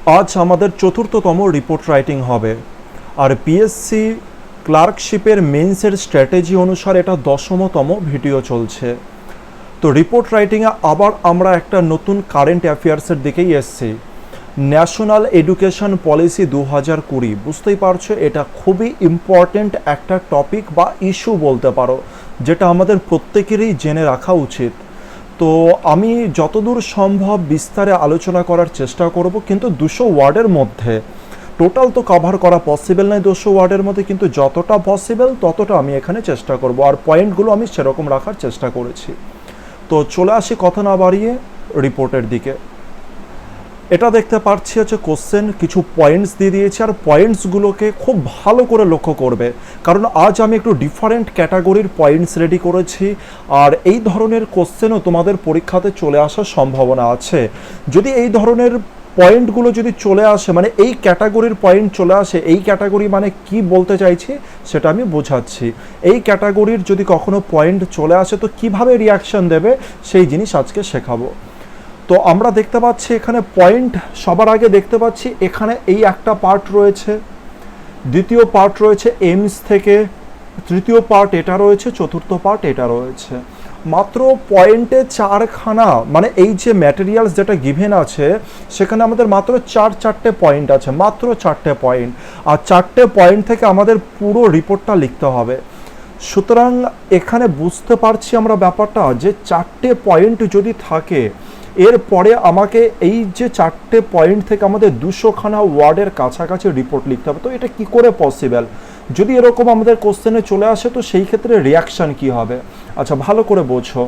আজ আমাদের চতুর্থতম report writing হবে, আর পিএসসি ক্লার্কশিপের মেন্সের স্ট্র্যাটেজি অনুসারে এটা 10তম ভিডিও চলছে। তো রিপোর্ট রাইটিংয়ে আবার আমরা একটা নতুন কারেন্ট অ্যাফেয়ার্সের দিকেই এসছি। ন্যাশনাল এডুকেশন পলিসি 2020, বুঝতেই পারছো এটা খুবই ইম্পর্ট্যান্ট একটা টপিক বা ইস্যু বলতে পারো, যেটা আমাদের প্রত্যেকেরই জেনে রাখা উচিত। তো আমি যতদূর সম্ভব বিস্তারে আলোচনা করার চেষ্টা করব, কিন্তু 200 ওয়ার্ডের মধ্যে। টোটাল তো কভার করা পসিবল নয় 200 ওয়ার্ডের মধ্যে, কিন্তু যতটা পসিবল ততটা আমি এখানে চেষ্টা করব, আর পয়েন্টগুলো আমি সেরকম রাখার চেষ্টা করেছি। তো চলে আসি কথা না বাড়িয়ে রিপোর্টের দিকে। এটা দেখতে পাচ্ছি হচ্ছে কোশ্চেন, কিছু পয়েন্টস দিয়ে দিয়েছি, আর পয়েন্টসগুলোকে খুব ভালো করে লক্ষ্য করবে, কারণ আজ আমি একটু ডিফারেন্ট ক্যাটাগরির পয়েন্টস রেডি করেছি। আর এই ধরনের কোশ্চেনও তোমাদের পরীক্ষাতে চলে আসার সম্ভাবনা আছে। যদি এই ধরনের পয়েন্টগুলো যদি চলে আসে, মানে এই ক্যাটাগরির পয়েন্ট চলে আসে, এই ক্যাটাগরি মানে কি বলতে চাইছি সেটা আমি বোঝাচ্ছি। এই ক্যাটাগরির যদি কখনো পয়েন্ট চলে আসে তো কিভাবে রিয়াকশন দেবে সেই জিনিস আজকে শেখাবো। তো আমরা দেখতে পাচ্ছি এখানে পয়েন্ট, সবার আগে দেখতে পাচ্ছি এখানে এই একটা পার্ট রয়েছে, দ্বিতীয় পার্ট রয়েছে এইমস থেকে, তৃতীয় পার্ট এটা রয়েছে, চতুর্থ পার্ট এটা রয়েছে। মাত্র পয়েন্টে 4খানা, মানে এই যে ম্যাটেরিয়ালস যেটা গিভেন আছে সেখানে আমাদের মাত্র চারটে পয়েন্ট আছে, মাত্র 4টে পয়েন্ট। আর 4টে পয়েন্ট থেকে আমাদের পুরো রিপোর্টটা লিখতে হবে। সুতরাং এখানে বুঝতে পারছি আমরা ব্যাপারটা, যে 4টে পয়েন্ট যদি থাকে, এরপরে আমাকে এই যে 4টে পয়েন্ট থেকে আমাদের 200খানা ওয়ার্ডের কাছাকাছি রিপোর্ট লিখতে হবে। তো এটা কি করে পসিবল? যদি এরকম আমাদের কোশ্চেনে চলে আসে তো সেই ক্ষেত্রে রিয়াকশান কি হবে? আচ্ছা, ভালো করে বোঝো।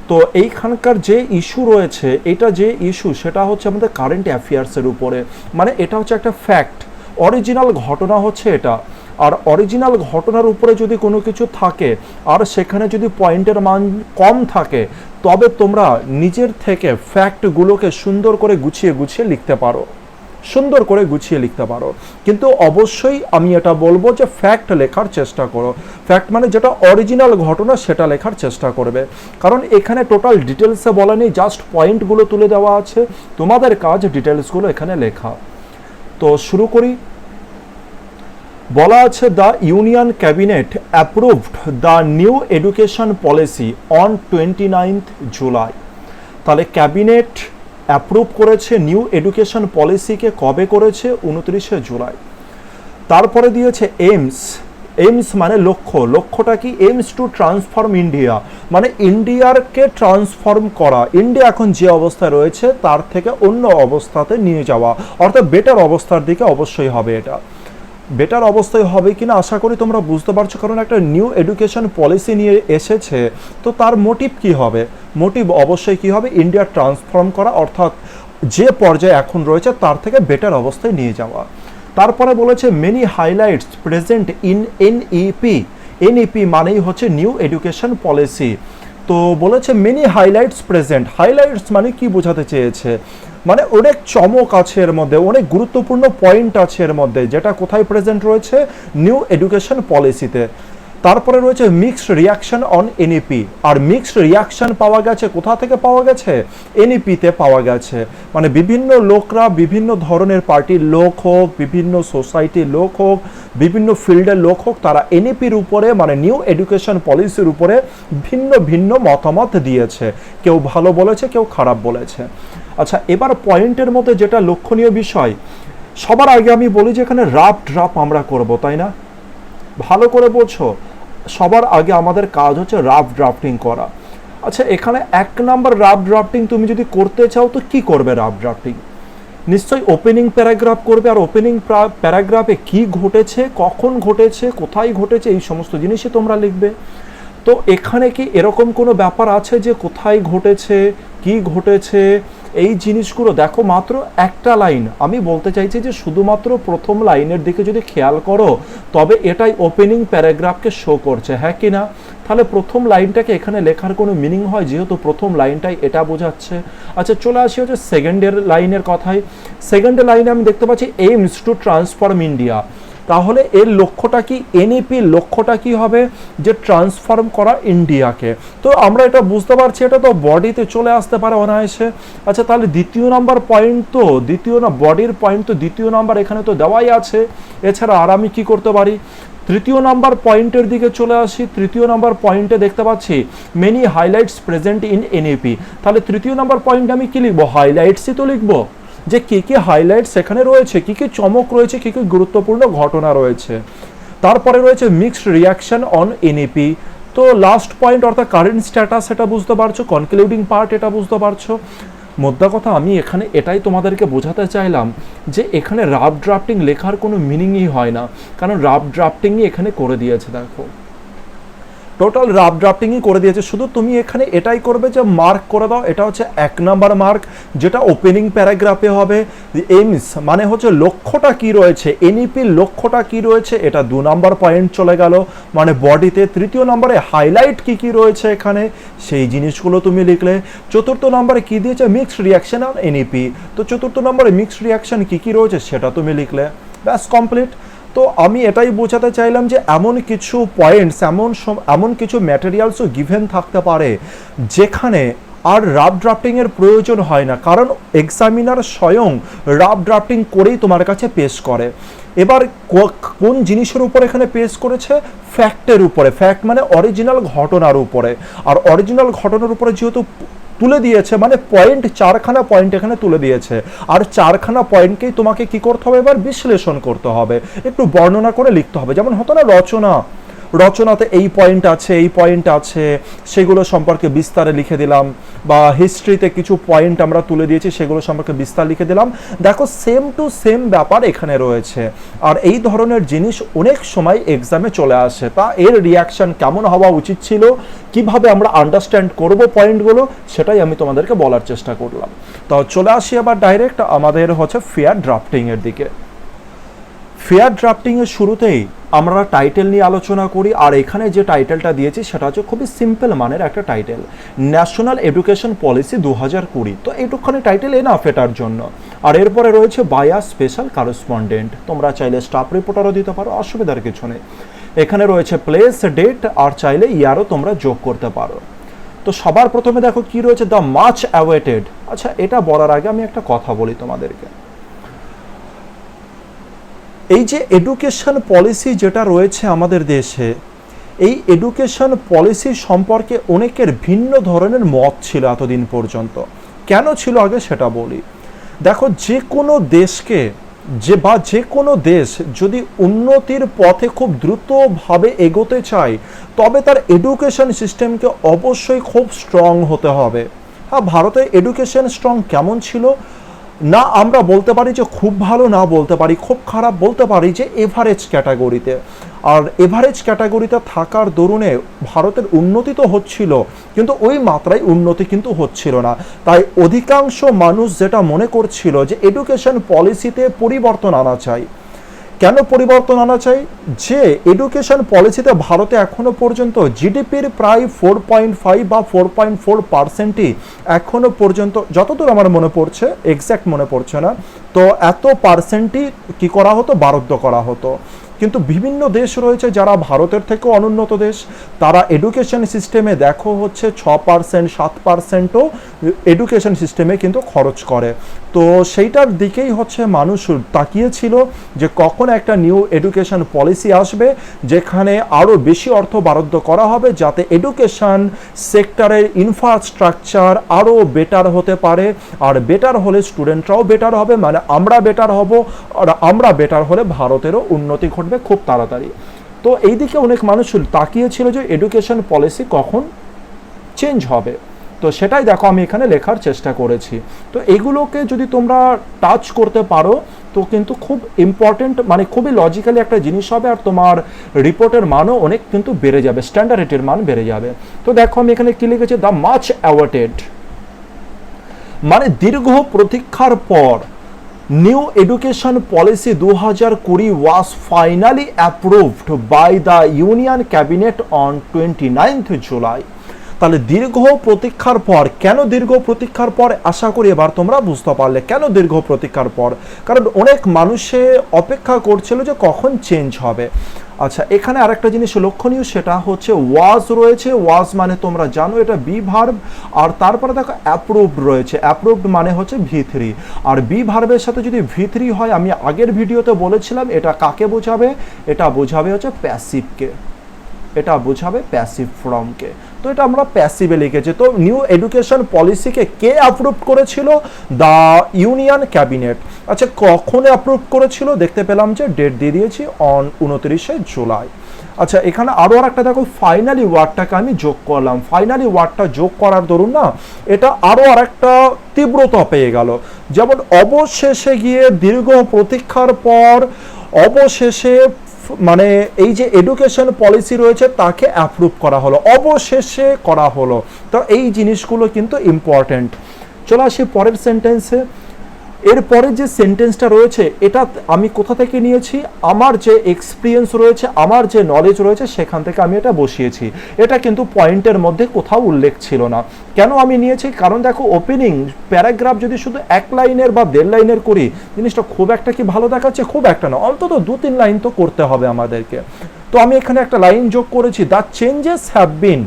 তো এইখানকার যে ইস্যু রয়েছে, এটা যে ইস্যু সেটা হচ্ছে আমাদের কারেন্ট অ্যাফেয়ার্সের উপরে, মানে এটা হচ্ছে একটা ফ্যাক্ট, অরিজিনাল ঘটনা হচ্ছে এটা। আর অরিজিনাল ঘটনার উপরে যদি কোনো কিছু থাকে আর সেখানে যদি পয়েন্টের মান কম থাকে, তবে তোমরা নিজের থেকে ফ্যাক্টগুলোকে সুন্দর করে গুছিয়ে গুছিয়ে লিখতে পারো, সুন্দর করে গুছিয়ে লিখতে পারো। কিন্তু অবশ্যই আমি এটা বলবো যে ফ্যাক্ট লেখার চেষ্টা করো। ফ্যাক্ট মানে যেটা অরিজিনাল ঘটনা সেটা লেখার চেষ্টা করবে, কারণ এখানে টোটাল ডিটেলসে বলা নেই, জাস্ট পয়েন্টগুলো তুলে দেওয়া আছে, তোমাদের কাজ ডিটেলসগুলো এখানে লেখা। তো শুরু করি। বলা আছে the union cabinet approved the new education policy on 29 July. তাহলে ক্যাবিনেট অ্যাপ্রুভ করেছে নিউ এডুকেশন পলিসিকে, কবে করেছে? 29শে জুলাই। তারপরে দিয়েছে এইমস। এইমস মানে লক্ষ্য, লক্ষ্যটা কি? এইমস টু ট্রান্সফর্ম ইন্ডিয়া, মানে ইন্ডিয়ারকে ট্রান্সফর্ম করা, ইন্ডিয়া এখন যে অবস্থায় রয়েছে তার থেকে অন্য অবস্থাতে নিয়ে যাওয়া, অর্থাৎ বেটার অবস্থার দিকে অবশ্যই হবে। এটা বেটার অবস্থায় হবে কিনা আশা করি তোমরা বুঝতে পারছো, কারণ একটা নিউ এডুকেশন পলিসি নিয়ে এসেছে, তো তার মোটিভ কি হবে? মোটিভ অবশ্যই কি হবে? ইন্ডিয়া ট্রান্সফর্ম করা, অর্থাৎ যে পর্যায়ে এখন রয়েছে তার থেকে বেটার অবস্থায় নিয়ে যাওয়া। তারপরে বলেছে many highlights present in NEP. NEP মানেই হচ্ছে নিউ এডুকেশন পলিসি। তো বলেছে মেনি হাইলাইটস প্রেজেন্ট। হাইলাইটস মানে কি বোঝাতে চেয়েছে? মানে অনেক চমক আছে এর মধ্যে, অনেক গুরুত্বপূর্ণ পয়েন্ট আছে এর মধ্যে, যেটা কোথায় প্রেজেন্ট রয়েছে? নিউ এডুকেশন পলিসিতে। তারপরে রয়েছে মিক্সড রিয়াকশন অন এনইপি। আর মিক্সড রিয়াকশন পাওয়া গেছে কোথা থেকে? পাওয়া গেছে এনইপিতে পাওয়া গেছে। মানে বিভিন্ন লোকরা, বিভিন্ন ধরনের পার্টির লোক হোক, বিভিন্ন সোসাইটির লোক হোক, বিভিন্ন ফিল্ডের লোক হোক, তারা এনইপির উপরে মানে নিউ এডুকেশন পলিসির উপরে ভিন্ন ভিন্ন মতামত দিয়েছে। কেউ ভালো বলেছে, কেউ খারাপ বলেছে। আচ্ছা, এবার পয়েন্টের মধ্যে যেটা লক্ষণীয় বিষয়, সবার আগে আমি বলি যে এখানে রাফ ড্রাফট আমরা করব, তাই না? ভালো করে বোঝো, সবার আগে আমাদের কাজ হচ্ছে রাফ ড্রাফটিং করা। আচ্ছা, এখানে 1 নাম্বার রাফ ড্রাফটিং তুমি যদি করতে চাও তো কি করবে? রাফ ড্রাফটিং নিশ্চয়ই ওপেনিং প্যারাগ্রাফ করবে, আর ওপেনিং প্যারাগ্রাফে কি ঘটেছে, কখন ঘটেছে, কোথায় ঘটেছে, এই সমস্ত জিনিসই তোমরা লিখবে। তো এখানে কি এরকম কোনো ব্যাপার আছে যে কোথায় ঘটেছে, কি ঘটেছে, এই জিনিসগুলো দেখো? মাত্র একটা লাইন। আমি বলতে চাইছি যে শুধুমাত্র প্রথম লাইনের দিকে যদি খেয়াল করো তবে এটাই ওপেনিং প্যারাগ্রাফকে শো করছে, হ্যাঁ কি না? তাহলে প্রথম লাইনটাকে এখানে লেখার কোনো মিনিং হয়, যেহেতু প্রথম লাইনটাই এটা বোঝাচ্ছে। আচ্ছা, চলে আসি হচ্ছে সেকেন্ডের লাইনের কথায়। সেকেন্ডের লাইনে আমি দেখতে পাচ্ছি এইমস টু ট্রান্সফর্ম ইন্ডিয়া। তাহলে এর লক্ষ্যটা কি, এনইপির লক্ষ্যটা কি হবে, যে ট্রান্সফর্ম করা ইন্ডিয়াকে। তো আমরা এটা বুঝতে পারছি এটা তো বডিতে চলে আসতে পারে অনায়াসে। আচ্ছা তাহলে দ্বিতীয় নাম্বার পয়েন্ট তো, বডির পয়েন্ট তো দ্বিতীয় নাম্বার এখানে তো দেওয়াই আছে। এছাড়া আর আমি কি করতে পারি, তৃতীয় নাম্বার পয়েন্টের দিকে চলে আসি। তৃতীয় নাম্বার পয়েন্টে দেখতে পাচ্ছি many highlights present in NEP. তাহলে তৃতীয় নাম্বার পয়েন্ট আমি কি লিখবো, হাইলাইটসই তো লিখবো, যে কি কি হাইলাইটস এখানে রয়েছে, কি কি চমক রয়েছে, কি কি গুরুত্বপূর্ণ ঘটনা রয়েছে। তারপরে রয়েছে মিক্সড রিয়াকশন অন এনইপি। তো লাস্ট পয়েন্ট অর্থাৎ কারেন্ট স্ট্যাটাস এটা বুঝতে পারছো, কনক্লুডিং পার্ট এটা বুঝতে পারছো। মোদ্দা কথা আমি এখানে এটাই তোমাদেরকে বোঝাতে চাইলাম যে এখানে রাফ ড্রাফটিং লেখার কোনো মিনিংই হয় না, কারণ রাফ ড্রাফটিংই এখানে করে দিয়েছে। দেখো টোটাল রাফ ড্রাফটিংই করে দিয়েছে, শুধু তুমি এখানে এটাই করবে যে মার্ক করে দাও। এটা হচ্ছে 1 নাম্বার মার্ক, যেটা ওপেনিং প্যারাগ্রাফে হবে। এইমস মানে হচ্ছে লক্ষ্যটা কি রয়েছে, এনইপির লক্ষ্যটা কি রয়েছে, এটা 2 নাম্বার পয়েন্ট চলে গেল মানে বডিতে। তৃতীয় নম্বরে হাইলাইট কি কি রয়েছে এখানে, সেই জিনিসগুলো তুমি লিখলে। চতুর্থ নম্বরে কি দিয়েছে, মিক্সড রিয়াকশন অন এনইপি। তো চতুর্থ নম্বরে মিক্সড রিয়াকশন কি কি রয়েছে সেটা তুমি লিখলে, ব্যাস কমপ্লিট। তো আমি এটাই বোঝাতে চাইলাম যে এমন কিছু পয়েন্টস, এমন কিছু ম্যাটেরিয়ালসও গিভেন থাকতে পারে যেখানে আর রাফ ড্রাফটিংয়ের প্রয়োজন হয় না, কারণ এক্সামিনার স্বয়ং রাফ ড্রাফটিং করেই তোমার কাছে পেশ করে। এবার কোন জিনিসের উপর এখানে পেশ করেছে, ফ্যাক্টের উপরে। ফ্যাক্ট মানে অরিজিনাল ঘটনার উপরে। আর অরিজিনাল ঘটনার উপরে যেহেতু তুলে দিয়েছে মানে পয়েন্ট, 4খানা পয়েন্ট এখানে তুলে দিয়েছে। আর 4খানা পয়েন্টকেই তোমাকে কি করতে হবে, এবার বিশ্লেষণ করতে হবে, একটু বর্ণনা করে লিখতে হবে। যেমন হতো না রচনাতে এই পয়েন্ট আছে, এই পয়েন্ট আছে, সেগুলো সম্পর্কে বিস্তারে লিখে দিলাম, বা হিস্ট্রিতে কিছু পয়েন্ট আমরা তুলে দিয়েছি সেগুলো সম্পর্কে বিস্তার লিখে দিলাম। দেখো সেম টু সেম ব্যাপার এখানে রয়েছে। আর এই ধরনের জিনিস অনেক সময় এক্সামে চলে আসে। তা এর রিয়াকশন কেমন হওয়া উচিত ছিল, কিভাবে আমরা আন্ডারস্ট্যান্ড করব পয়েন্টগুলো, সেটাই আমি তোমাদেরকে বলার চেষ্টা করলাম। তো চলে আসি আবার ডাইরেক্ট আমাদের হচ্ছে ফেয়ার ড্রাফটিংয়ের দিকে। ফেয়ার ড্রাফটিংয়ের শুরুতেই আমরা টাইটেল নিয়ে আলোচনা করি। আর এখানে যে টাইটেলটা দিয়েছি সেটা হচ্ছে খুবই সিম্পল মানের একটা টাইটেল, ন্যাশনাল এডুকেশন পলিসি 2020। তো এইটুখানি টাইটেল এনাফ এটার জন্য। আর এরপরে রয়েছে বাই আ স্পেশাল কারেসপন্ডেন্ট, তোমরা চাইলে স্টাফ রিপোর্টারও দিতে পারো, অসুবিধার কিছু নেই। এখানে রয়েছে প্লেস, ডেট, আর চাইলে ইয়ারও তোমরা যোগ করতে পারো। তো সবার প্রথমে দেখো কি রয়েছে, দ্য মাচ অ্যাওয়েটেড। আচ্ছা এটা বলার আগে আমি একটা কথা বলি তোমাদেরকে। এই যে এডুকেশন পলিসি যেটা রয়েছে আমাদের দেশে, এই এডুকেশন পলিসি সম্পর্কে অনেকের ভিন্ন ধরনের মত ছিল এতদিন পর্যন্ত। কেন ছিল আগে সেটা বলি। দেখো যে কোনো দেশকে যে কোনো দেশ যদি উন্নতির পথে খুব দ্রুতভাবে এগোতে চায়, তবে তার এডুকেশন সিস্টেমকে অবশ্যই খুব স্ট্রং হতে হবে। হ্যাঁ, ভারতের এডুকেশন স্ট্রং কেমন ছিল, না আমরা বলতে পারি যে খুব ভালো, না বলতে পারি খুব খারাপ, বলতে পারি যে এভারেজ ক্যাটাগরিতে। আর এভারেজ ক্যাটাগরিতে থাকার দরুনে ভারতের উন্নতি তো হচ্ছিল, কিন্তু ওই মাত্রায় উন্নতি কিন্তু হচ্ছিল না। তাই অধিকাংশ মানুষ যেটা মনে করছিল যে এডুকেশন পলিসিতে পরিবর্তন আনা চাই। কেন পরিবর্তন আনা চাই, যে এডুকেশন পলিসিতে ভারতে এখনো পর্যন্ত জিডিপির প্রায় 4.5 বা 4.4%ই এখনো পর্যন্ত, যতদূর আমার মনে পড়ছে, এক্স্যাক্ট মনে পড়ছে না, তো এত পার্সেন্টই কি করা হতো, বরাদ্দ করা হতো। কিন্তু বিভিন্ন দেশ রয়েছে যারা ভারতের থেকেও অনুন্নত দেশ, তারা এডুকেশন সিস্টেমে দেখো হচ্ছে 6%, 7%ও এডুকেশন সিস্টেমে কিন্তু খরচ করে। তো সেইটার দিকেই হচ্ছে মানুষ তাকিয়েছিল যে কখন একটা নিউ এডুকেশন পলিসি আসবে যেখানে আরও বেশি অর্থ বরাদ্দ করা হবে, যাতে এডুকেশন সেক্টরের ইনফ্রাস্ট্রাকচার আরও বেটার হতে পারে। আর বেটার হলে স্টুডেন্টরাও বেটার হবে, মানে আমরা বেটার হব, আর আমরা বেটার হলে ভারতেরও উন্নতি ঘটবে খুব তাড়াতাড়ি। তো এই দিকে অনেক মানুষ তাকিয়েছিল যে এডুকেশন পলিসি কখন চেঞ্জ হবে। তো সেটাই দেখো আমি এখানে লেখার চেষ্টা করেছি। তো এগুলোকে যদি তোমরা টাচ করতে পারো তো কিন্তু খুব ইম্পর্টেন্ট, মানে খুবই লজিক্যালি একটা জিনিস হবে, আর তোমার রিপোর্টের মানও অনেক কিন্তু বেড়ে যাবে, স্ট্যান্ডার্ডের মান বেড়ে যাবে। তো দেখো আমি এখানে কি লিখেছি, দ্য মাচ অ্যাওয়েটেড, মানে দীর্ঘ প্রতীক্ষার পর new education policy 2020 was finally approved by the Union Cabinet on 29th July। তাহলে দীর্ঘ প্রতীক্ষার পর, কেন দীর্ঘ প্রতীক্ষার পর, আশা করি এবার তোমরা বুঝতে পারলে কেন দীর্ঘ প্রতীক্ষার পর। কারণ অনেক মানুষে অপেক্ষা করছিল যে কখন চেঞ্জ হবে। আচ্ছা, এখানে আরেকটা জিনিস লক্ষণীয়, সেটা হচ্ছে ওয়াজ রয়েছে। ওয়াজ মানে তোমরা জানো এটা বি ভার্ব, আর তারপরে দেখো অ্যাপ্রুভড রয়েছে। অ্যাপ্রুভড মানে হচ্ছে ভি3, আর বি ভার্বের সাথে যদি ভি3 হয়, আমি আগের ভিডিওতে বলেছিলাম এটা কাকে বোঝাবে, এটা বোঝাবে হচ্ছে প্যাসিভকে, এটা বোঝাবে প্যাসিভ ফর্মকে। তো এটা আমরা প্যাসিভে লিখেছি। তো নিউ এডুকেশন পলিসিকে কে অ্যাপ্রুভ করেছিল? The union cabinet. আচ্ছা, কখন অ্যাপ্রুভ করেছিল? দেখতে পেলাম যে ডেট দিয়ে দিয়েছি, অন 29শে জুলাই। আচ্ছা, এখানে আরও আর একটা দেখো, ফাইনালি ওয়ার্ডটাকে আমি যোগ করলাম। ফাইনালি ওয়ার্ডটা যোগ করার দরুন না এটা আরও আর একটা তীব্রতা পেয়ে গেল। যেমন অবশেষে গিয়ে দীর্ঘ প্রতীক্ষার পর অবশেষে মানে এই যে এডুকেশন পলিসি রয়েছে তাকে অ্যাপ্রুভ করা হলো, অবশেষে করা হলো। তো এই জিনিসগুলো কিন্তু ইম্পর্টেন্ট। চলে আসি পরের সেন্টেন্সে। এরপরে যে সেন্টেন্সটা রয়েছে এটা আমি কোথা থেকে নিয়েছি? আমার যে এক্সপিরিয়েন্স রয়েছে, আমার যে নলেজ রয়েছে সেখান থেকে আমি এটা বসিয়েছি। এটা কিন্তু পয়েন্টের মধ্যে কোথাও উল্লেখ ছিল না। কেন আমি নিয়েছি? কারণ দেখো, ওপেনিং প্যারাগ্রাফ যদি শুধু 1 লাইনের বা 1.5 লাইনের করি, জিনিসটা খুব একটা কি ভালো দেখাচ্ছে? খুব একটা না, অন্তত 2-3 লাইন তো করতে হবে আমাদেরকে। তো আমি এখানে একটা লাইন যোগ করেছি, the changes have been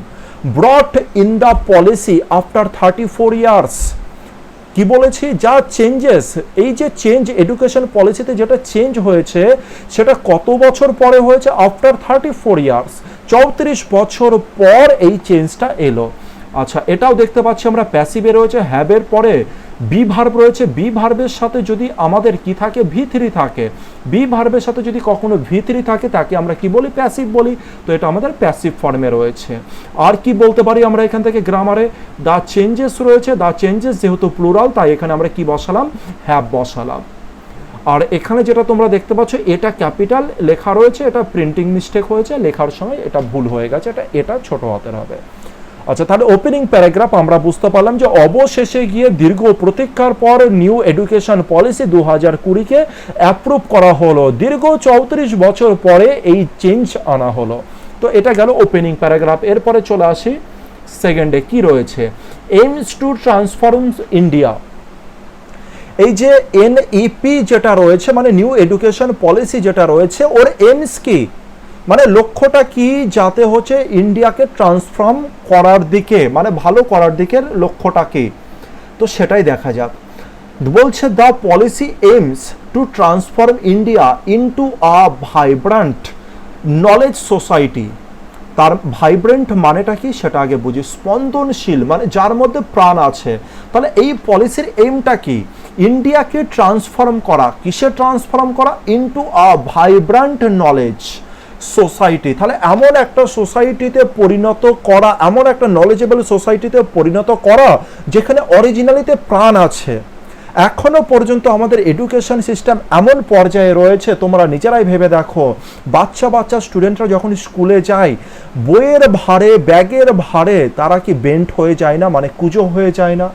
ব্রট in the policy after 34 years. কি বলেছি? যা চেঞ্জেস, এই যে চেঞ্জ এডুকেশন পলিসিতে যেটা চেঞ্জ হয়েছে সেটা কত বছর পরে হয়েছে? আফটার 34 ইয়ার্স, 34 বছর পর এই চেঞ্জটা এলো। আচ্ছা, এটাও দেখতে পাচ্ছি আমরা প্যাসিভে রয়েছে, হ্যাভের পরে বি ভার্ব রয়েছে। বি ভার্বের সাথে যদি আমাদের কি থাকে? ভি3 থাকে। বি ভার্বের সাথে যদি কখনো ভি3 থাকে তাকে আমরা কি বলি? প্যাসিভ বলি। তো এটা আমাদের প্যাসিভ ফর্মে রয়েছে। আর কি বলতে পারি আমরা এখান থেকে গ্রামারে? দ্য চেঞ্জেস রয়েছে। দ্য চেঞ্জেস যেহেতু প্লুরাল, তাই এখানে আমরা কি বসালাম? হ্যাভ বসালাম। আর এখানে যেটা তোমরা দেখতে পাচ্ছ এটা ক্যাপিটাল লেখা রয়েছে, এটা প্রিন্টিং মিস্টেক হয়েছে, লেখার সময় এটা ভুল হয়ে গেছে, এটা ছোট হাতের হবে। আচ্ছা, তাহলে ওপেনিং প্যারাগ্রাফ আমরা বুঝতে পারলাম যে অবশেষে গিয়ে দীর্ঘ প্রতীক্ষার পর নিউ এডুকেশন পলিসি 2020-কে অ্যাপ্রুভ করা হলো। দীর্ঘ 34 বছর পরে এই চেঞ্জ আনা হলো। তো এটা গেল ওপেনিং প্যারাগ্রাফ। এরপরে চলে আসি সেকেন্ডে, কি রয়েছে? Aims to transform India. এই যে এনইপি যেটা রয়েছে, মানে নিউ এডুকেশন পলিসি যেটা রয়েছে, ওর এইমস কি, মানে লক্ষ্যটা কি? যাতে হচ্ছে ইন্ডিয়াকে ট্রান্সফর্ম করার দিকে, মানে ভালো করার দিকের লক্ষ্যটা কি? তো সেটাই দেখা যাক। বলছে the policy aims to transform India into a vibrant knowledge society. তার ভাইব্রেন্ট মানেটা কি সেটা আগে বুঝি। স্পন্দনশীল মানে যার মধ্যে প্রাণ আছে। তাহলে এই পলিসির এইমটা কি? ইন্ডিয়াকে ট্রান্সফর্ম করা। কিসে ট্রান্সফর্ম করা? Into a vibrant knowledge society. তাহলে এমন একটা সোসাইটিতে পরিণত করা, এমন একটা নলেজেবল সোসাইটিতে পরিণত করা যেখানে অরিজিনালিতে প্রাণ আছে। এখনো পর্যন্ত আমাদের এডুকেশন সিস্টেম এমন পর্যায়ে রয়েছে, তোমরা নিজেরাই ভেবে দেখো, বাচ্চা স্টুডেন্টরা যখন স্কুলে যায়, বইয়ের ভারে, ব্যাগের ভারে তারা কি বেন্ট হয়ে যায় না, মানে কুঁজো হয়ে যায় না?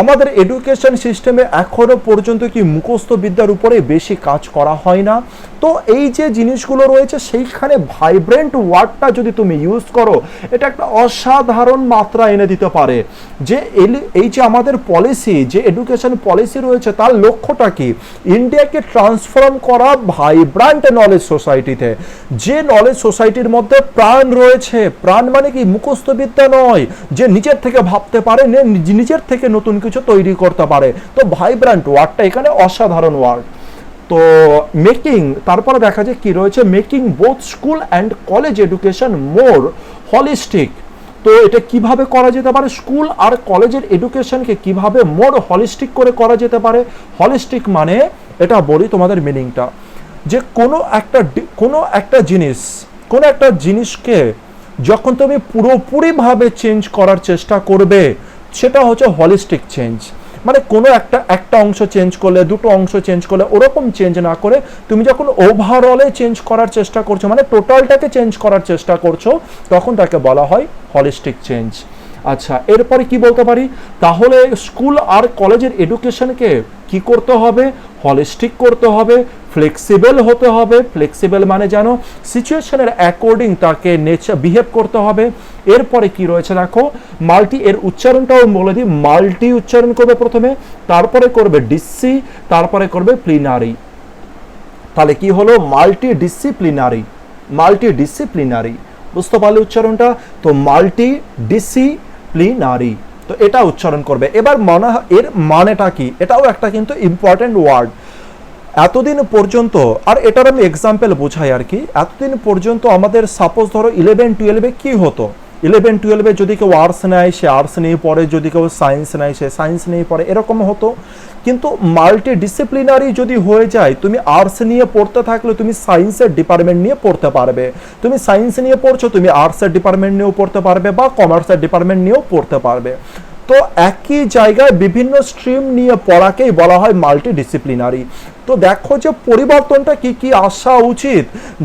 আমাদের এডুকেশন সিস্টেমে এখনো পর্যন্ত কি মুখস্থ বিদ্যার উপরে বেশি কাজ করা হয় না? তো এই যে জিনিসগুলো রয়েছে সেইখানে ভাইব্রেন্ট ওয়ার্ডটা যদি তুমি ইউজ করো, এটা একটা অসাধারণ মাত্রা এনে দিতে পারে। যে এই যে আমাদের পলিসি, যে এডুকেশন পলিসি রয়েছে তার লক্ষ্যটা কি? ইন্ডিয়াকে ট্রান্সফর্ম করা ভাইব্রেন্ট নলেজ সোসাইটিতে। যে নলেজ সোসাইটির মধ্যে প্রাণ রয়েছে। প্রাণ মানে কি? মুখস্থ বিদ্যা নয়, যে নিজের থেকে ভাবতে পারে, নিজের থেকে নতুন কিছু তৈরি করতে পারে। তো ভাইব্রেন্ট ওয়ার্ডটা এখানে অসাধারণ ওয়ার্ড। তো মেকিং, তারপরে দেখা যায় কি রয়েছে? Making both school and college education more holistic. তো এটা কিভাবে করা যেতে পারে? স্কুল আর কলেজের এডুকেশনকে কিভাবে মোর হলিস্টিক করে করা যেতে পারে? হলিস্টিক মানে, এটা বলি তোমাদের মিনিংটা, যে কোনো একটা জিনিসকে যখন তুমি পুরোপুরিভাবে চেঞ্জ করার চেষ্টা করবে, সেটা হচ্ছে হলিস্টিক চেঞ্জ। মানে কোনো একটা অংশ চেঞ্জ করলে, দুটো অংশ চেঞ্জ করলে, ওরকম চেঞ্জ না করে তুমি যখন ওভারঅলে চেঞ্জ করার চেষ্টা করছো, মানে টোটালটাকে চেঞ্জ করার চেষ্টা করছো, তখন তাকে বলা হয় হলিস্টিক চেঞ্জ। আচ্ছা, এরপরে কি বলতে পারি? তাহলে স্কুল আর কলেজের এডুকেশনকে কি করতে হবে? হলিস্টিক করতে হবে, ফ্লেক্সিবল হতে হবে। ফ্লেক্সিবল মানে জানো সিচুয়েশনের অ্যাকর্ডিং তাকে নেচার বিহেভ করতে হবে। এরপরে কি রয়েছে দেখো, মাল্টি, এর উচ্চারণটাও বলে দিই, মাল্টি উচ্চারণ করবে প্রথমে, তারপরে করবে ডিসি, তারপরে করবে প্লিনারি। তাহলে কি হলো, মাল্টি ডিসিপ্লিনারি, মাল্টি ডিসিপ্লিনারি, বুঝতে পারলে উচ্চারণটা? তো মাল্টি ডিসিপ্লিনারি, তো এটা উচ্চারণ করবে। এবার এর মানেটা কি, এটাও একটা কিন্তু ইম্পর্টেন্ট ওয়ার্ড। এতদিন পর্যন্ত, আর এটার আমি এক্সাম্পল বোঝাই আর কি, এতদিন পর্যন্ত আমাদের সাপোজ ধরো 11-12 কি হতো, 11-12 যদি কেউ আর্টস নেয় সে আর্টস নিয়ে পড়ে, যদি কেউ সায়েন্স নেয় সে সায়েন্স নিয়ে পড়ে, এরকম হতো। কিন্তু মাল্টি ডিসিপ্লিনারি যদি হয়ে যায়, তুমি আর্টস নিয়ে পড়তে থাকলে তুমি সায়েন্সের ডিপার্টমেন্ট নিয়ে পড়তে পারবে, তুমি সায়েন্স নিয়ে পড়ছো তুমি আর্টসের ডিপার্টমেন্ট নিয়েও পড়তে পারবে বা কমার্সের ডিপার্টমেন্ট নিয়েও পড়তে পারবে। তো একই জায়গায় বিভিন্ন স্ট্রিম নিয়ে পড়াকেই বলা হয় মাল্টি ডিসিপ্লিনারি। তো দেখো যে পরিবর্তনটা কি কি আসা উচিত,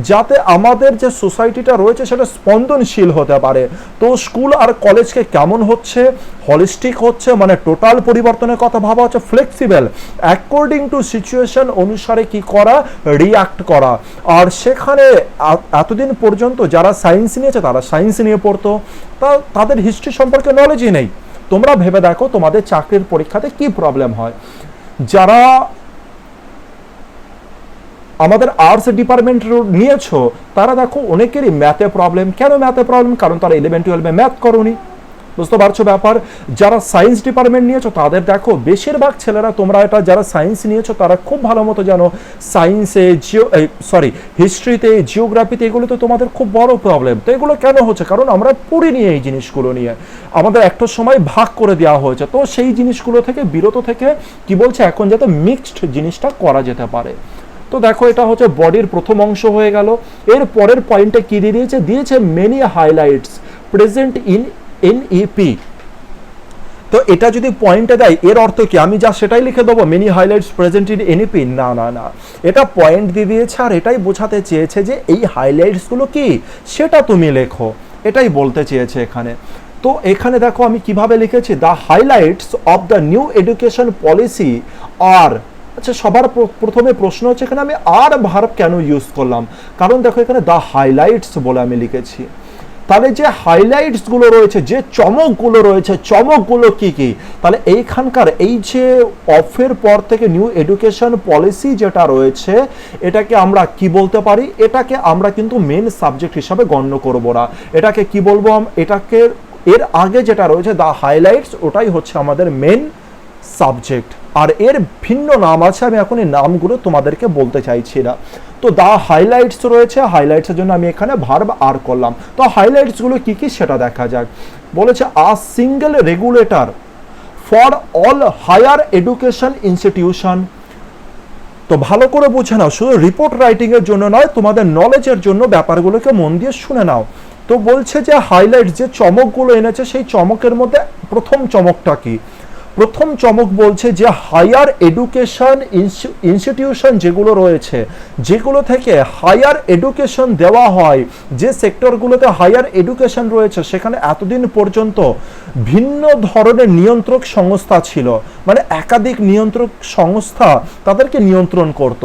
যাতে আমাদের যে সোসাইটিটা রয়েছে সেটা স্পন্দনশীল হতে পারে। তো স্কুল আর কলেজকে কেমন হচ্ছে, হলিস্টিক হচ্ছে, মানে টোটাল পরিবর্তনের কথা ভাবা হচ্ছে, ফ্লেক্সিবল, অ্যাকর্ডিং টু সিচুয়েশন অনুসারে কি করা, রিয়াক্ট করা। আর সেখানে এতদিন পর্যন্ত যারা সায়েন্স নিয়েছে তারা সায়েন্স নিয়ে পড়তো, তাদের হিস্ট্রি সম্পর্কে নলেজই নেই। তোমরা ভেবে দেখো তোমাদের চাকরির পরীক্ষাতে কি প্রবলেম হয়। যারা আমাদের আর্টস ডিপার্টমেন্ট নিয়েছো তারা দেখো অনেকেরই ম্যাথে প্রবলেম। কেন ম্যাথে প্রবলেম? কারণ তারা 11-12 ম্যাথ করোনি, বুঝতে পারছো ব্যাপার। যারা সায়েন্স ডিপার্টমেন্ট নিয়েছো তাদের দেখো বেশিরভাগ ছেলেরা, তোমরা এটা যারা সায়েন্স নিয়েছো তারা খুব ভালো মতো জানো, সায়েন্সে হিস্ট্রিতে, জিওগ্রাফিতে এগুলো তো তোমাদের খুব বড় প্রবলেম। তো এগুলো কেন হচ্ছে? কারণ আমরা পড়িনি এই জিনিসগুলো নিয়ে, আমাদের একটা সময় ভাগ করে দেওয়া হয়েছে। তো সেই জিনিসগুলো থেকে বিরত থেকে কি বলছে, এখন যাতে মিক্সড জিনিসটা করা যেতে পারে। তো দেখো এটা হচ্ছে বডির প্রথম অংশ হয়ে গেল। এর পরের পয়েন্টে কি দিয়েছে many highlights present in NEP. তো এটা যদি পয়েন্টে দেয় এর অর্থ কি আমি যা সেটাই লিখে দেবো, many highlights present in NEP? না না না, এটা পয়েন্ট দিয়ে দিয়েছে আর এটাই বোঝাতে চেয়েছে যে এই হাইলাইটসগুলো কি সেটা তুমি লেখো, এটাই বলতে চেয়েছে এখানে। তো এখানে দেখো আমি কিভাবে লিখেছি, the highlights of the new education policy আর, আচ্ছা সবার প্রথমে প্রশ্ন হচ্ছে এখানে আমি আর ভার্ব কেন ইউজ করলাম? কারণ দেখো এখানে দ্য হাইলাইটস বলে আমি লিখেছি। তাহলে যে হাইলাইটস গুলো রয়েছে, যে চমকগুলো রয়েছে, চমকগুলো কি কি? তাহলে এইখানকার এই যে অফের পর থেকে নিউ এডুকেশন পলিসি যেটা রয়েছে এটাকে আমরা কি বলতে পারি, এটাকে আমরা কিন্তু মেন সাবজেক্ট হিসাবে গণ্য করব না। এটাকে কি বলবো, এটাকে এর আগে যেটা রয়েছে দ্য হাইলাইটস, ওটাই হচ্ছে আমাদের মেন সাবজেক্ট। আর এর ভিন্ন নাম আছে, আমি এখন এই নামগুলো তোমাদেরকে বলতে চাইছি না। তো দা হাইলাইটস রয়েছে, হাইলাইটসের জন্য আমি এখানে ভার্ব আর করলাম। তো হাইলাইটসগুলো কি কি সেটা দেখা যাক। বলেছে a single regulator for all higher education institution. তো ভালো করে বুঝে নাও, শুধু রিপোর্ট রাইটিং এর জন্য নয়, তোমাদের নলেজের জন্য ব্যাপারগুলোকে মন দিয়ে শুনে নাও। তো বলছে যে হাইলাইট, যে চমকগুলো এনেছে সেই চমকের মধ্যে প্রথম চমকটা কি? প্রথম চমক বলছে যে হায়ার এডুকেশন ইনস্টিটিউশন যেগুলো রয়েছে, যেগুলো থেকে হায়ার এডুকেশন দেওয়া হয়, যে সেক্টরগুলোতে হায়ার এডুকেশন রয়েছে সেখানে এতদিন পর্যন্ত ভিন্ন ধরনের নিয়ন্ত্রক সংস্থা ছিল, মানে একাধিক নিয়ন্ত্রক সংস্থা তাদেরকে নিয়ন্ত্রণ করত।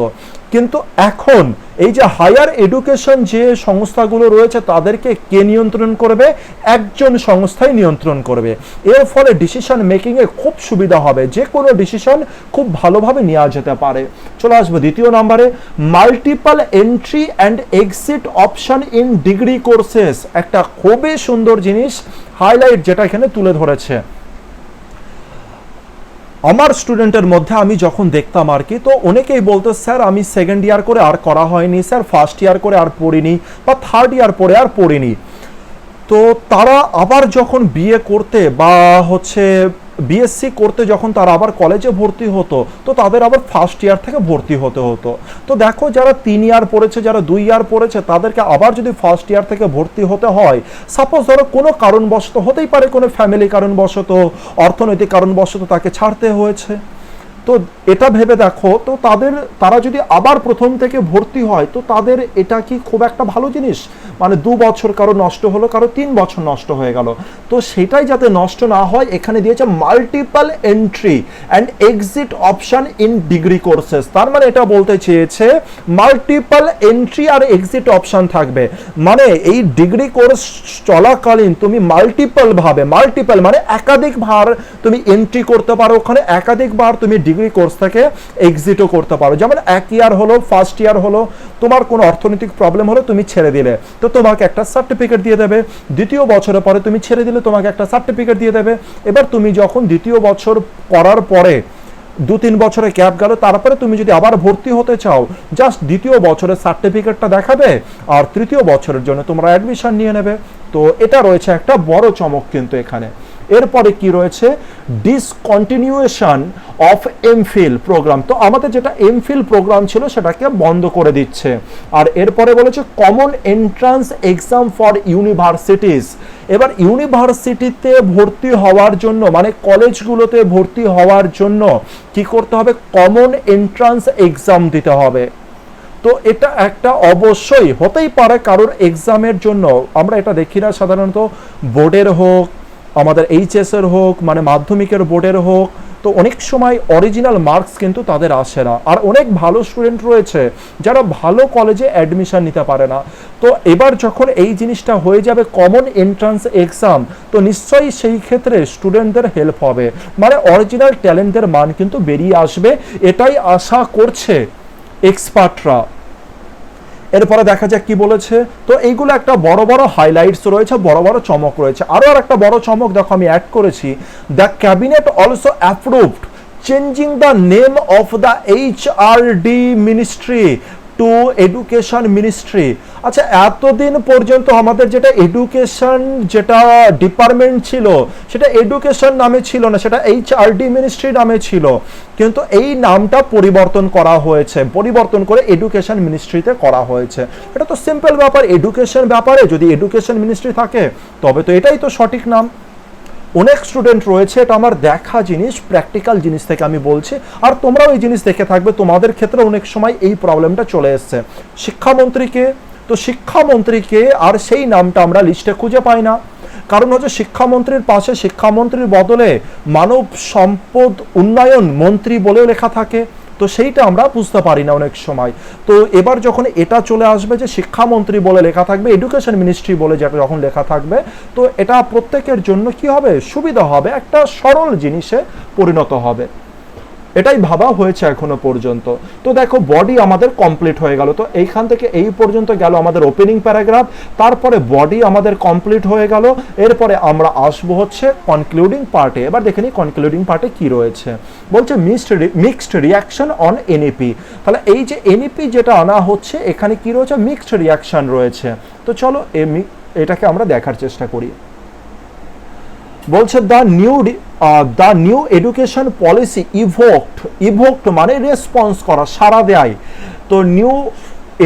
কিন্তু এখন এই যে হায়ার এডুকেশন যে সংস্থাগুলো রয়েছে তাদেরকে কে নিয়ন্ত্রণ করবে? একজন সংস্থাই নিয়ন্ত্রণ করবে। এর ফলে ডিসিশন মেকিং এ খুব সুবিধা হবে, যে কোনো ডিসিশন খুব ভালোভাবে নেওয়া যেতে পারে। চলে আসবো দ্বিতীয় নম্বরে, multiple entry and exit option in degree courses. একটা খুবই সুন্দর জিনিস হাইলাইট যেটা এখানে তুলে ধরেছে। আমার স্টুডেন্টের মধ্যে আমি যখন দেখতাম আর কি, তো অনেকেই বলতো স্যার আমি সেকেন্ড ইয়ার করে আর করা হয়নি, স্যার ফার্স্ট ইয়ার করে আর পড়িনি, বা থার্ড ইয়ার পরে আর পড়িনি। তো তারা আবার যখন বিএ করতে বা হচ্ছে বিএসসি করতে যখন তারা আবার কলেজে ভর্তি হতো, তো তাদের আবার ফার্স্ট ইয়ার থেকে ভর্তি হতে হতো। তো দেখো যারা 3 ইয়ার পড়েছে, যারা 2 ইয়ার পড়েছে, তাদেরকে আবার যদি ফার্স্ট ইয়ার থেকে ভর্তি হতে হয়, সাপোজ ধরো কোনো কারণবশত, হতেই পারে কোনো ফ্যামিলি কারণবশত, অর্থনৈতিক কারণবশত তাকে ছাড়তে হয়েছে, তো এটা ভেবে দেখো, তো তারা যদি আবার প্রথম থেকে ভর্তি হয়, তো তাদের এটা কি খুব একটা ভালো জিনিস? মানে 2 বছর কারো নষ্ট হলো, কারো 3 বছর নষ্ট হয়ে গেল। তো সেটাই যাতে নষ্ট না হয়, এখানে দিয়েছে multiple entry and exit option in degree courses. তার মানে এটা বলতে চেয়েছে মাল্টিপল এন্ট্রি আর এক্সিট অপশন থাকবে, মানে এই ডিগ্রি কোর্স চলাকালীন তুমি মাল্টিপল মানে একাধিকবার তুমি এন্ট্রি করতে পারো, ওখানে একাধিকবার তুমি ডিগ্রি কোর্স থেকে এক্সিটও করতে পারো। যেমন 1 ইয়ার হলো, ফার্স্ট ইয়ার হলো, তোমার কোনো অর্থনৈতিক প্রবলেম হলো, তুমি ছেড়ে দিলে, তো তোমাকে একটা সার্টিফিকেট দিয়ে দেবে। দ্বিতীয় বছরের পরে তুমি ছেড়ে দিলে, তোমাকে একটা সার্টিফিকেট দিয়ে দেবে। এবার তুমি যখন দ্বিতীয় বছর করার পরে 2-3 বছরে গ্যাপ গেল, তারপরে তুমি যদি আবার ভর্তি হতে চাও, জাস্ট দ্বিতীয় বছরের সার্টিফিকেটটা দেখাবে আর তৃতীয় বছরের জন্য তোমরা অ্যাডমিশন নিয়ে নেবে। তো এটা রয়েছে একটা বড় চমক কিন্তু এখানে। এরপরে কি রয়েছে, ডিসকন্টিনিউয়েশন অফ এমফিল প্রোগ্রাম। তো আমাদের যেটা এমফিল প্রোগ্রাম ছিল সেটাকে বন্ধ করে দিচ্ছে। আর এরপরে বলেছে common entrance exam for universities. এবার ইউনিভার্সিটিতে ভর্তি হওয়ার জন্য, মানে কলেজগুলোতে ভর্তি হওয়ার জন্য কি করতে হবে, কমন এন্ট্রান্স এক্সাম দিতে হবে। তো এটা একটা অবশ্যই হতেই পারে কারোর এক্সামের জন্য, আমরা এটা দেখি না সাধারণত, বোর্ডের হোক, আমাদের এইচএস এর হোক, মানে মাধ্যমিকের বোর্ডের হোক, তো অনেক সময় অরিজিনাল মার্কস কিন্তু তাদের আসে না। আর অনেক ভালো স্টুডেন্ট রয়েছে যারা ভালো কলেজে অ্যাডমিশন নিতে পারে না। তো এবার যখন এই জিনিসটা হয়ে যাবে কমন এন্ট্রান্স এক্সাম, তো নিশ্চয়ই সেই ক্ষেত্রে স্টুডেন্টদের হেল্প হবে, মানে অরিজিনাল ট্যালেন্টের মান কিন্তু বেরিয়ে আসবে, এটাই আশা করছে এক্সপার্টরা। এরপরে দেখা যাক কি বলেছে। তো এইগুলো একটা বড় বড় হাইলাইটস রয়েছে, বড় বড় চমক রয়েছে। আরও একটা বড় চমক দেখো আমি অ্যাড করেছি, the cabinet also approved changing the name of the HRD ministry two education ministry. আচ্ছা, এতদিন পর্যন্ত আমাদের যেটা এডুকেশন যেটা ডিপার্টমেন্ট ছিল সেটা এডুকেশন নামে ছিল না, সেটা এইচআরডি মিনিস্ট্রি নামে ছিল, কিন্তু এই নামটা পরিবর্তন করা হয়েছে, পরিবর্তন করে এডুকেশন মিনিস্ট্রিতে করা হয়েছে। এটা তো সিম্পল ব্যাপার, এডুকেশন ব্যাপারে যদি এডুকেশন মিনিস্ট্রি থাকে তবে তো এটাই তো সঠিক নাম। অনেক স্টুডেন্ট রয়েছে, এটা আমার দেখা জিনিস, প্র্যাকটিক্যাল জিনিস থেকে আমি বলছি, আর তোমরাও এই জিনিস দেখে থাকবে, তোমাদের ক্ষেত্রে অনেক সময় এই প্রবলেমটা চলে এসছে। শিক্ষামন্ত্রীকে, তো শিক্ষামন্ত্রীকে আর সেই নামটা আমরা লিস্টে খুঁজে পাই না, কারণ হচ্ছে শিক্ষামন্ত্রীর পাশে শিক্ষামন্ত্রীর বদলে মানব সম্পদ উন্নয়ন মন্ত্রী বলেও লেখা থাকে, তো সেইটা আমরা বুঝতে পারি না অনেক সময়। তো এবার যখন এটা চলে আসবে যে শিক্ষামন্ত্রী বলে লেখা থাকবে, এডুকেশন মিনিস্ট্রি বলে যেটা যখন লেখা থাকবে, তো এটা প্রত্যেকের জন্য কি হবে, সুবিধা হবে, একটা সরল জিনিসে পরিণত হবে। এটাই ভাবা হয়েছে এখনো পর্যন্ত। তো দেখো বডি আমাদের কমপ্লিট হয়ে গেল, তো এইখান থেকে এই পর্যন্ত গেল আমাদের ওপেনিং প্যারাগ্রাফ, তারপরে বডি আমাদের কমপ্লিট হয়ে গেল। এরপরে আমরা আসবো হচ্ছে কনক্লুডিং পার্টে। এবার দেখে নিই কনক্লুডিং পার্টে কি রয়েছে। বলছে মিক্সড রিয়াকশন অন এনইপি। তাহলে এই যে এনইপি যেটা আনা হচ্ছে, এখানে কি রয়েছে, মিক্সড রিয়াকশন রয়েছে। তো চলো এটাকে আমরা দেখার চেষ্টা করি। বলছে দ্য নিউ এডুকেশন পলিসি ইভোকড মানে রেসপন্স করা, সাড়া দেয়। তো নিউ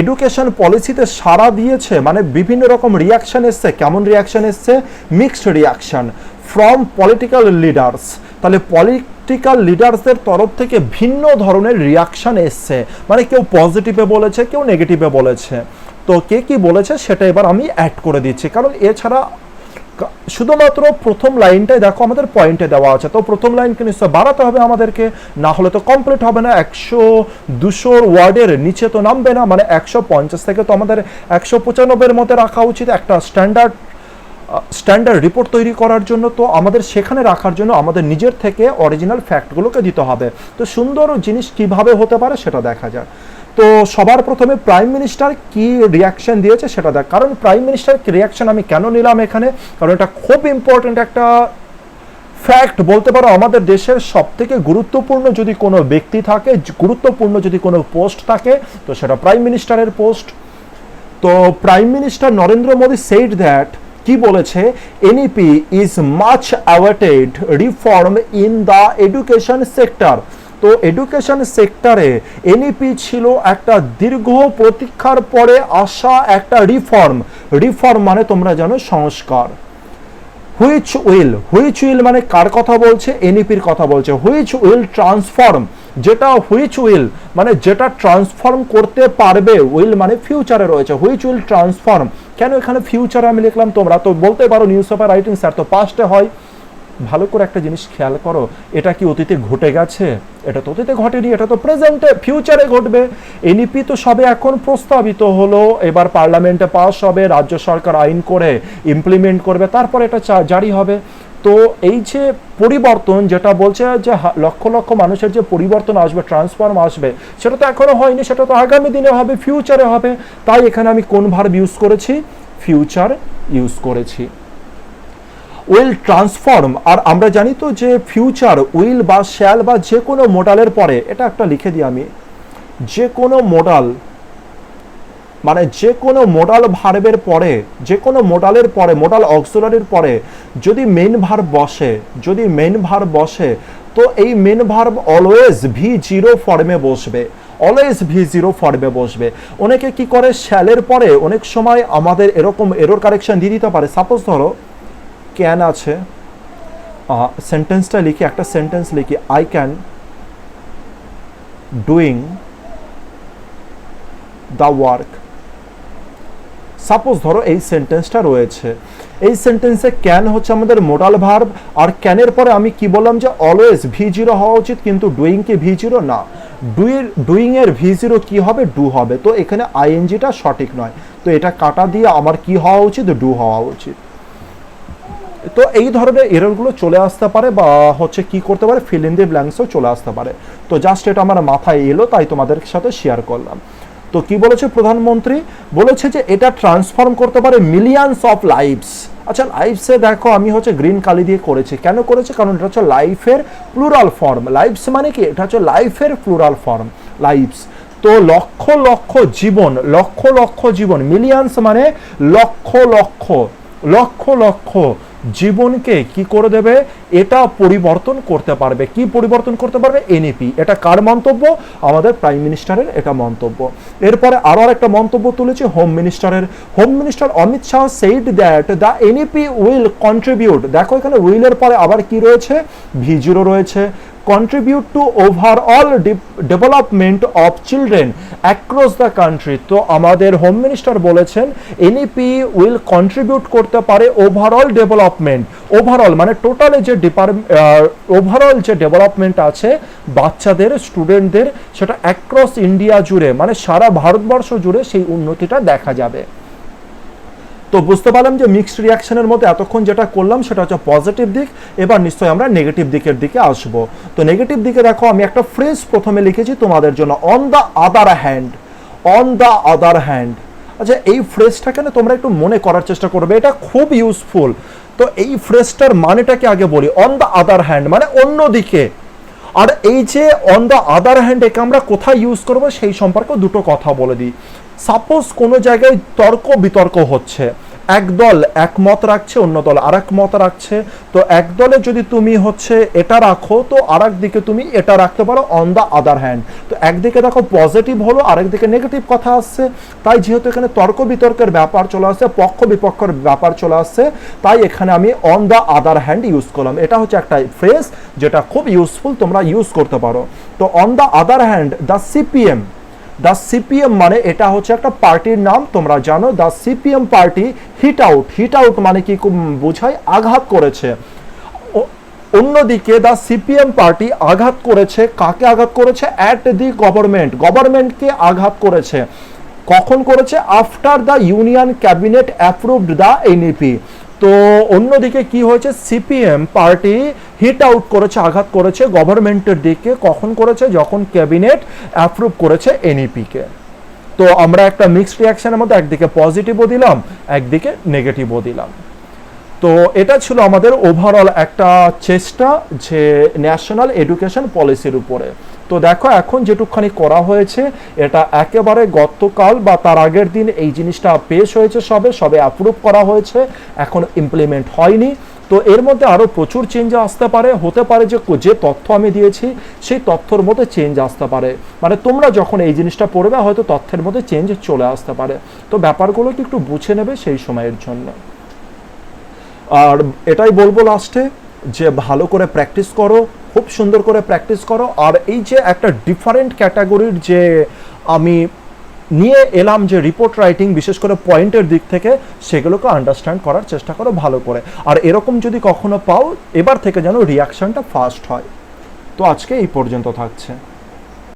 এডুকেশন পলিসিতে সাড়া দিয়েছে, মানে বিভিন্ন রকম রিয়াকশন এসছে। কেমন রিয়াকশন এসছে, mixed reaction from political leaders. তাহলে পলিটিক্যাল লিডার্সদের তরফ থেকে ভিন্ন ধরনের রিয়াকশন এসছে, মানে কেউ পজিটিভে বলেছে, কেউ নেগেটিভে বলেছে। তো কে কি বলেছে সেটা এবার আমি অ্যাড করে দিচ্ছি, কারণ এছাড়া শুধুমাত্র প্রথম লাইনটাই দেখো আমাদের পয়েন্টে দেওয়া আছে, তো প্রথম লাইনকে নিশ্চয় বাড়াতে হবে আমাদেরকে, না হলে তো কমপ্লিট হবে না। 100-200 ওয়ার্ডের নিচে তো নামবে না, মানে 150 থেকে তো আমাদের 195-এর মধ্যে রাখা উচিত একটা স্ট্যান্ডার্ড রিপোর্ট তৈরি করার জন্য। তো আমাদের সেখানে রাখার জন্য আমাদের নিজের থেকে অরিজিনাল ফ্যাক্টগুলোকে দিতে হবে। তো সুন্দর জিনিস কিভাবে হতে পারে সেটা দেখা যায়। তো সবার প্রথমে প্রাইম মিনিস্টার কি রিয়াকশন দিয়েছে সেটা দেখ, কারণ প্রাইম মিনিস্টার রিয়াকশন আমি কেন নিলাম এখানে, কারণ এটা খুব ইম্পর্টেন্ট একটা ফ্যাক্ট বলতে পারো। আমাদের দেশের সব থেকে গুরুত্বপূর্ণ যদি কোনো ব্যক্তি থাকে, গুরুত্বপূর্ণ যদি কোনো পোস্ট থাকে, তো সেটা প্রাইম মিনিস্টারের পোস্ট। তো prime minister Narendra Modi said that, কি বলেছে, NEP is much awaited reform in the education sector. তো এডুকেশন সেক্টরে এনইপি ছিল একটা দীর্ঘ প্রতীক্ষার পরে আসা একটা রিফর্ম মানে তোমরা জানো সংস্কার। হুইচ উইল মানে কার কথা বলছে, এনইপির কথা বলছে। হুইচ উইল ট্রান্সফর্ম যেটা হুইচ উইল মানে যেটা ট্রান্সফর্ম করতে পারবে, উইল মানে ফিউচারে রয়েছে, হুইচ উইল ট্রান্সফর্ম। কেন এখানে ফিউচারে আমি লিখলাম? তোমরা তো বলতে পারো নিউজ পেপার রাইটিং স্যার তো পাস্টে হয়। ভালো করে একটা জিনিস খেয়াল করো, এটা কি অতীতে ঘটে গেছে? এটা তো অতীতে ঘটেনি, এটা তো প্রেজেন্টে ফিউচারে ঘটবে। এনইপি তো সবে এখন প্রস্তাবিত হলো, এবার পার্লামেন্টে পাস হবে, রাজ্য সরকার আইন করে ইমপ্লিমেন্ট করবে, তারপর এটা জারি হবে। তো এই যে পরিবর্তন যেটা বলছে যে লক্ষ লক্ষ মানুষের যে পরিবর্তন আসবে, ট্রান্সফর্ম আসবে, সেটা তো এখনো হয়নি, সেটা তো আগামী দিনে হবে, ফিউচারে হবে। তাই এখানে আমি কোন ভার্ব ইউজ করেছি? ফিউচার ইউজ করেছি। উইল ট্রান্সফর্ম, আর আমরা জানি তো যে ফিউচার উইল বা শ্যাল বা যে কোনো মোডালের পরে, এটা একটা লিখে দিই আমি, যে কোনো মোডাল মানে যে কোনো মোডাল ভার্বের পরে, যে কোনো মোডালের পরে, মোডাল অক্সিলারির পরে যদি মেইন ভার্ব বসে, যদি মেইন ভার্ব বসে, তো এই মেইন ভার্ব অলওয়েজ V0 ফর্মে বসবে, অলওয়েজ V0 ফর্মে বসবে। অনেকে কি করে, শ্যালের পরে অনেক সময় আমাদের এরকম এরর কারেকশন দিয়ে দিতে পারে। সাপোজ ধরো ক্যান আছে, সেন্টেন্সটা লিখি, একটা সেন্টেন্স লিখি, I can doing the work. Suppose ধরো এই সেন্টেন্সটা রয়েছে, এই সেন্টেন্সে ক্যান হচ্ছে আমাদের মোডাল ভার্ব, আর ক্যানের পরে আমি কি বললাম যে অলওয়েজ V0 হওয়া উচিত, কিন্তু ডুইং কি V0 না, ডুইং এর V0 কি হবে? ডু হবে। তো এখানে আইএনজিটা সঠিক নয়, তো এটা কাটা দিয়ে আমার কি হওয়া উচিত? ডু হওয়া উচিত। তো এই ধরনের এররগুলো চলে আসতে পারে, বা হচ্ছে কি করতে পারে, ফিল ইন দি ব্ল্যাঙ্কসও চলে আসতে পারে। তো জাস্ট এটা আমার মাথায় এলো, তাই তোমাদের সাথে শেয়ার করলাম। তো কি বলেছে প্রধানমন্ত্রী? বলেছে যে এটা ট্রান্সফর্ম করতে পারে মিলিয়নস অফ লাইভস। আচ্ছা, লাইভসে দেখো আমি হচ্ছে গ্রিন কালি দিয়ে করেছি, কেন করেছি? কারণ এটা হচ্ছে লাইফের প্লুরাল ফর্ম। লাইভস মানে কি? এটা হচ্ছে লাইফের প্লুরাল ফর্ম, লাইভস। তো লক্ষ লক্ষ জীবন, লক্ষ লক্ষ জীবন, মিলিয়নস মানে লক্ষ লক্ষ, লক্ষ লক্ষ জীবনকে কি করে দেবে? এটা পরিবর্তন করতে পারবে। কি পরিবর্তন করতে পারবে? এনইপি। এটা কার মন্তব্য? আমাদের প্রাইম মিনিস্টারের এটা মন্তব্য। এরপরে আরো একটা মন্তব্য তুলেছে হোম মিনিস্টারের। Home minister Amit Shah said that the NEP will contribute, দেখো এখানে উইলের পরে আবার কি রয়েছে? V0 রয়েছে। contribute to overall development of children across the country। তো আমাদের হোম মিনিস্টার বলেছেন এনইপি উইল কন্ট্রিবিউট করতে পারে ওভারঅল ডেভেলপমেন্ট। ওভারঅল মানে টোটালে যে ওভারঅল যে ডেভেলপমেন্ট আছে বাচ্চাদের, স্টুডেন্টদের, সেটা অ্যাক্রস ইন্ডিয়া জুড়ে মানে সারা ভারতবর্ষ জুড়ে সেই উন্নতিটা দেখা যাবে। তো বুঝতে পারলাম যে মিক্সড রিয়াকশনের মধ্যে এতক্ষণ যেটা করলাম সেটা হচ্ছে পজিটিভ দিক। এবার নিশ্চয়ই আমরা নেগেটিভ দিকের দিকে আসব। তো নেগেটিভ দিকে দেখো আমি একটা ফ্রেজ প্রথমে লিখেছি তোমাদের জন্য, on the other hand. On the other hand, আচ্ছা এই ফ্রেজটাকে না তোমরা একটু মনে করার চেষ্টা করবে, এটা খুব ইউজফুল। তো এই ফ্রেজটার মানেটাকে আগে বলি। অন দ্য আদার হ্যান্ড মানে অন্যদিকে। আর এই যে অন দ্য আদার হ্যান্ড একে আমরা কোথায় ইউজ করবো সেই সম্পর্কে দুটো কথা বলে দিই। সাপোজ কোনো জায়গায় তর্ক বিতর্ক হচ্ছে, এক দল একমত রাখছে, অন্য দল আরেক মত রাখছে। তো এক দলে যদি তুমি হচ্ছে এটা রাখো, তো আরেক দিকে তুমি এটা রাখতে পারো অন দ্য আদার হ্যান্ড। তো একদিকে দেখো পজিটিভ হলো, আরেকদিকে নেগেটিভ কথা আসছে। তাই যেহেতু এখানে তর্ক বিতর্কের ব্যাপার চলে আসছে, পক্ষ বিপক্ষের ব্যাপার চলে আসছে, তাই এখানে আমি on the other hand use করলাম। এটা হচ্ছে একটা ফ্রেজ যেটা খুব ইউজফুল, তোমরা ইউজ করতে পারো। তো on the other hand the CPM, the CPM মানে এটা হচ্ছে একটা পার্টির নাম, তোমরা জানো। The CPM party hit out, hit out মানে কি বোঝায়? আঘাত করেছে। অন্যদিকে দ্য সিপিএম পার্টি আঘাত করেছে, কাকে আঘাত করেছে? অ্যাট দি গভর্নমেন্ট, গভর্নমেন্টকে আঘাত করেছে। কখন করেছে? After the union cabinet approved the NEP. তো অন্যদিকে কি হয়েছে? সিপিএম পার্টি হিট আউট করেছে, আঘাত করেছে গভর্নমেন্টের দিকে। কখন করেছে? যখন ক্যাবিনেট অ্যাপ্রুভ করেছে এনইপি কে। তো আমরা একটা মিক্সড রিয়াকশনের মধ্যে একদিকে পজিটিভও দিলাম, একদিকে নেগেটিভও দিলাম। তো এটা ছিল আমাদের ওভারঅল একটা চেষ্টা যে ন্যাশনাল এডুকেশন পলিসির উপরে। তো দেখো এখন যেটুকখানি করা হয়েছে এটা একেবারে গতকাল বা তার আগের দিন এই জিনিসটা পেশ হয়েছে, সবে অ্যাপ্রুভ করা হয়েছে, এখন ইমপ্লিমেন্ট হয়নি। তো এর মধ্যে আরও প্রচুর চেঞ্জ আসতে পারে, হতে পারে যে তথ্য আমি দিয়েছি সেই তথ্যর মধ্যে চেঞ্জ আসতে পারে। মানে তোমরা যখন এই জিনিসটা পড়বে হয়তো তথ্যের মধ্যে চেঞ্জ চলে আসতে পারে। তো ব্যাপারগুলোকে একটু বুঝে নেবে সেই সময়ের জন্য। আর এটাই বলবো লাস্টে যে ভালো করে প্র্যাকটিস করো, খুব সুন্দর করে প্র্যাকটিস করো। আর এই যে একটা ডিফারেন্ট ক্যাটাগরির যে আমি নিয়ে এলাম যে রিপোর্ট রাইটিং, বিশেষ করে পয়েন্টের দিক থেকে, সেগুলোকে আন্ডারস্ট্যান্ড করার চেষ্টা করো ভালো করে। আর এরকম যদি কখনো পাও, এবার থেকে যেন রিয়াকশনটা ফাস্ট হয়। তো আজকে এই পর্যন্ত থাকছে।